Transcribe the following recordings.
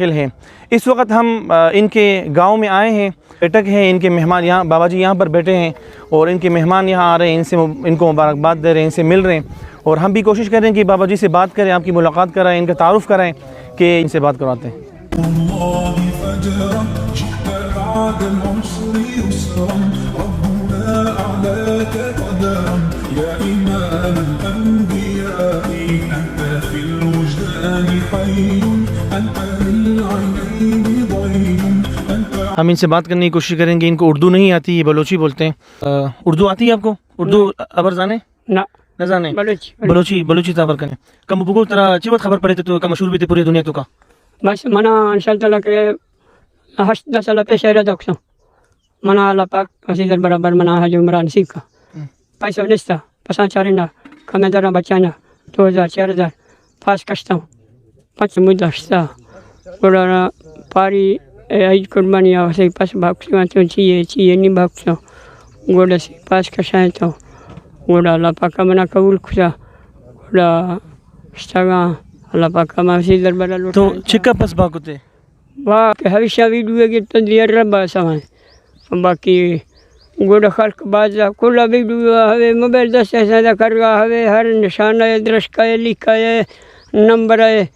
हैं। इस वक्त हम इनके गांव में आए हैं। बैठक है, इनके मेहमान यहाँ बाबा जी यहाँ पर बैठे हैं और इनके मेहमान यहाँ आ रहे हैं, इनको मुबारकबाद दे रहे हैं, इनसे मिल रहे हैं। और हम भी कोशिश करें कि बाबा जी से बात करें, आपकी मुलाकात कराएं, इनका तारुफ कराएं कि इनसे बात करवाते हैं। हम इनसे बात करने की कोशिश करेंगे। इनको उर्दू नहीं आती, ये बलोची बोलते हैं। उर्दू आती है आपको? उर्दू अबर जाने ना न जाने? बलोची ताबर कने कम बुगो तरह अच्छी बात खबर पड़े तो का मशहूर भी थे पूरी दुनिया तो का बस मना इंशाल्लाह के 8 साल पेश रहा दोस्तों मना अल्लाह पाक असीदर बराबर मना हज उमरान सीखा पैसा निस्ता पसा चारिना कमे दरा बचाना 2000 4000 पास कष्टम पाच मुदस्ता पुराना पारी आई कुर्बानी आवसे पास बाक्सियां तो चाहिए नहीं बाक्सो गोड़ा से पास कशाए तो गोड़ा अल्लाह पाक मना कबूल खुदा गोड़ा स्टगा अल्लाह पाक मासी दरबार तो चिक्का पस बाकुते वाह के हविष्या वीडियो के तो दिया रबा समय बाकी गोड़ा खल्क बाजा कुला वीडियो हवे मोबाइल 10 ऐसा करगा हवे हर निशान है दृश्य है लिखा है नंबर है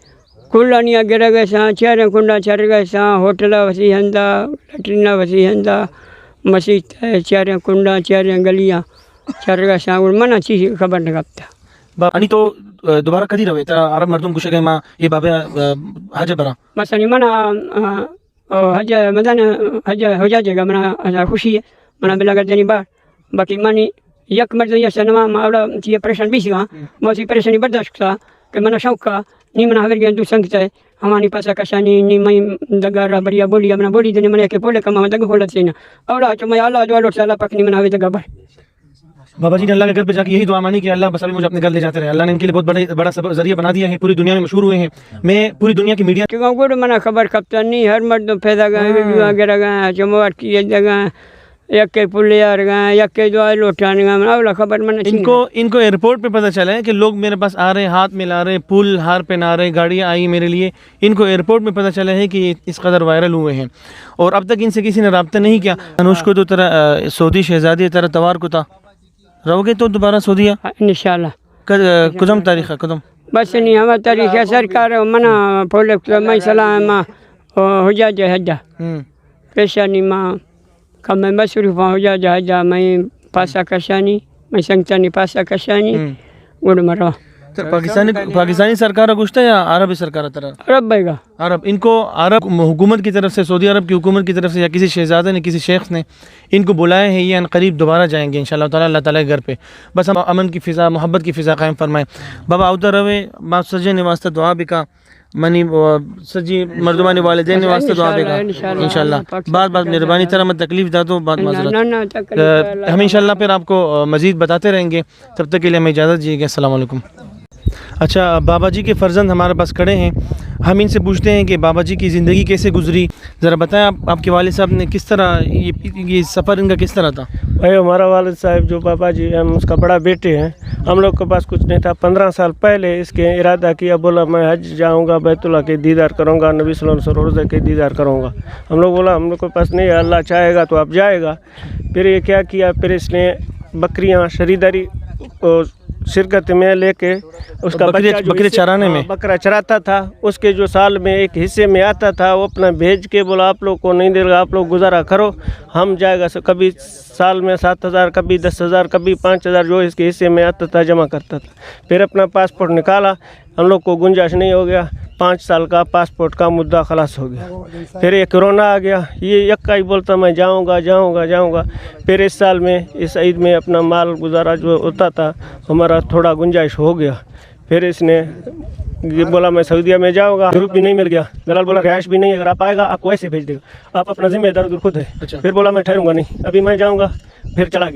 कुलानिया गिर गए सा चारे कुंडा चढ़ गए सा होटल वसी हंदा लटरीना वसी हंदा मस्जिद है चारे कुंडा चारे गलियां चढ़ गए सा मना चीज खबर न गपता आणि तो दोबारा कधी रवे तर अरब मर्दुम कुछ गए मां ये बाबे हज बरा मसनी मना हज मदन हज हो जाएगा मना खुशी है मना बिला कर देनी बार बाकी मानी यक मर्द या सनमा मावड़ा ये परेशान भी सीगा मौसी परेशानी बर्दाश्त सा कि मना शौक का नी मना हवर गया दू संगत है हमारी पासा कशानी नी मई दगारा बढ़िया बोली मना बोली देने मने के बोले कमा दग होलत से ना औड़ा तो मैं अल्लाह जो साला पकनी मना हवे दगा बर बाबा जी ने अल्लाह के घर पे जाके यही दुआ मानी कि अल्लाह बस अभी मुझे अपने घर ले जाते रहे। अल्लाह ने इनके लिए बहुत बड़ा जरिया बना दिया है, पूरी दुनिया में मशहूर हुए हैं। मैं पूरी दुनिया की मीडिया के गुड मना खबर कप्ता नहीं हर मर्द पैदा गए वीडियो वगैरह गए जमवार की जगह एक के पुलियार गए एक के दुआ लोटाने गए अवला खबर मैंने इनको एयरपोर्ट पे पता चला है कि लोग मेरे पास आ रहे, हाथ मिला रहे, पुल हार पहना रहे, गाड़ियाँ आई मेरे लिए। इनको एयरपोर्ट में पता चला है कि इस कदर वायरल हुए हैं और अब तक इनसे किसी ने रब्ता नहीं किया। अनुष को तो तरह सऊदी शहजादी तरह तवार को था रहोगे तो दोबारा सऊदीया इंशाल्लाह कदम तारीख है कदम बस नहीं हमारा तारीख है सरकार मना फोले मैं सलाम हो जा हजा पेशानी माँ कम मैं मसरूफ हो जा हजा मैं पासा कशानी मैं संगतानी पासा कशानी गुड़ मरो तो पाकिस्तानी सरकार गुश्ता या अरबी सरकार तरह अरब भाईगा अरब इनको अरब हुकूमत की तरफ से सऊदी अरब की हुकूमत की तरफ से या किसी शहजादे ने किसी शेख ने इनको बुलाए हैं ये करीब दोबारा जाएंगे इंशाल्लाह ताला अल्लाह ताला के घर पे। बस हम अमन की फ़िज़ा मोहब्बत की फ़िज़ा कायम फरमाएं। बाबा उधर रवे माँ सजे ने वास्ते दुआ भी का मनी सजी मर्दमानी वालिदैन ने वास्ते दुआ भी का इंशाल्लाह। बात मेहरबानी तरह मैं तकलीफ़ दा दो बात माजरत हम इंशाल्लाह फिर आपको मज़ीद बताते रहेंगे। तब तक के लिए हमें इजाज़त दीजिएगा। अस्सलाम वालेकुम। अच्छा, बाबा जी के फ़र्जंद हमारे पास खड़े हैं। हम इनसे पूछते हैं कि बाबा जी की ज़िंदगी कैसे गुजरी, ज़रा बताएं आपके वालिद साहब ने किस तरह ये सफ़र इनका किस तरह था? भाई हमारा वालिद साहब जो पापा जी हम उसका बड़ा बेटे हैं। हम लोग के पास कुछ नहीं था। 15 साल पहले इसके इरादा किया, बोला मैं हज जाऊँगा, बैतुल्लाह के दीदार करूँगा, नबी सल्लल्लाहु अलैहि वसल्लम रोज़े के दीदार करूँगा। हम लोग बोला हम लोग के पास नहीं है, अल्लाह चाहेगा तो आप जाएगा। फिर ये क्या किया, फिर इसने बकरियाँ शरीदारी शिरकत में लेके उसका बकरी चराने में बकरा चराता था। उसके जो साल में एक हिस्से में आता था वो अपना भेज के बोला आप लोग को नहीं देगा, आप लोग गुजारा करो, हम जाएगा। कभी साल में 7,000 कभी 10,000 कभी 5,000 जो इसके हिस्से में आता था जमा करता था। फिर अपना पासपोर्ट निकाला, हम लोग को गुंजाइश नहीं हो गया, 5 साल का पासपोर्ट का मुद्दा खलास हो गया। फिर ये कोरोना आ गया, ये यक्का ही बोलता मैं जाऊंगा। फिर इस साल में इस ईद में अपना माल गुजारा जो होता था हमारा थोड़ा गुंजाइश हो गया। फिर इसने ये बोला मैं सऊदीया में जाऊंगा, ग्रुप भी नहीं मिल गया, दलाल बोला रिहाइश भी नहीं, अगर आप आएगा आपको ऐसे भेज देगा, आप अपना जिम्मेदार उधर खुद है। अच्छा। फिर बोला मैं ठहरूंगा नहीं, अभी मैं जाऊंगा। फिर चला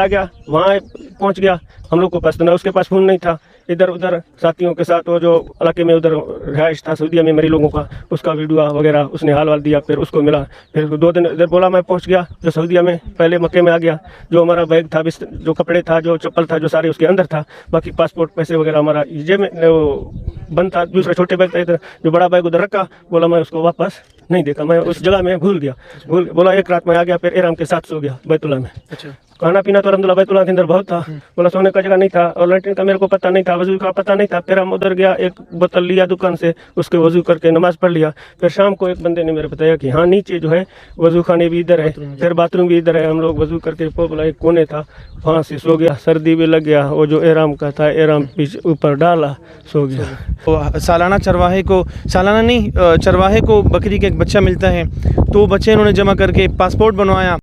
गया, वहाँ पहुँच गया। हम लोग को पास तो ना उसके पास फ़ोन नहीं था, इधर उधर साथियों के साथ, वो जो इलाके में उधर रहाइश था सऊदीया में मेरे लोगों का, उसका वीडियो वगैरह उसने हाल वाल दिया। फिर उसको मिला, फिर 2 दिन इधर बोला मैं पहुंच गया जो सऊदीया में, पहले मक्के में आ गया। जो हमारा बैग था, जो कपड़े था, जो चप्पल था, जो सारे उसके अंदर था। बाकी पासपोर्ट पैसे वगैरह हमारा जेब में वो बंद था। दूसरा छोटे बैग था इधर, जो बड़ा बैग उधर रखा। बोला मैं उसको वापस नहीं देखा, मैं उस जगह में भूल गया। बोला एक रात में आ गया, फिर एहराम के साथ सो गया बैतुल्ला में। अच्छा। खाना पीना तो अलहमदुलिल्लाह बैतुल्ला के अंदर बहुत था। बोला सोने का जगह नहीं था, और लैट्रिन का मेरे को पता नहीं था, वजू का पता नहीं था। फिर हम उधर गया, एक बोतल लिया दुकान से, उसके वजू करके नमाज पढ़ लिया। फिर शाम को एक बंदे ने मेरे बताया कि हाँ नीचे जो है वजू खाने भी इधर है, फिर बाथरूम भी इधर है। हम लोग वजू करके बोला एक कोने था, वहाँ से सो गया। सर्दी भी लग गया, वो जो एहराम का था एहराम पीछे ऊपर डाला, सो गया। तो सालाना चरवाहे को, सालाना नहीं, चरवाहे को बकरी का एक बच्चा मिलता है, तो वो बच्चे इन्होंने जमा करके पासपोर्ट बनवाया।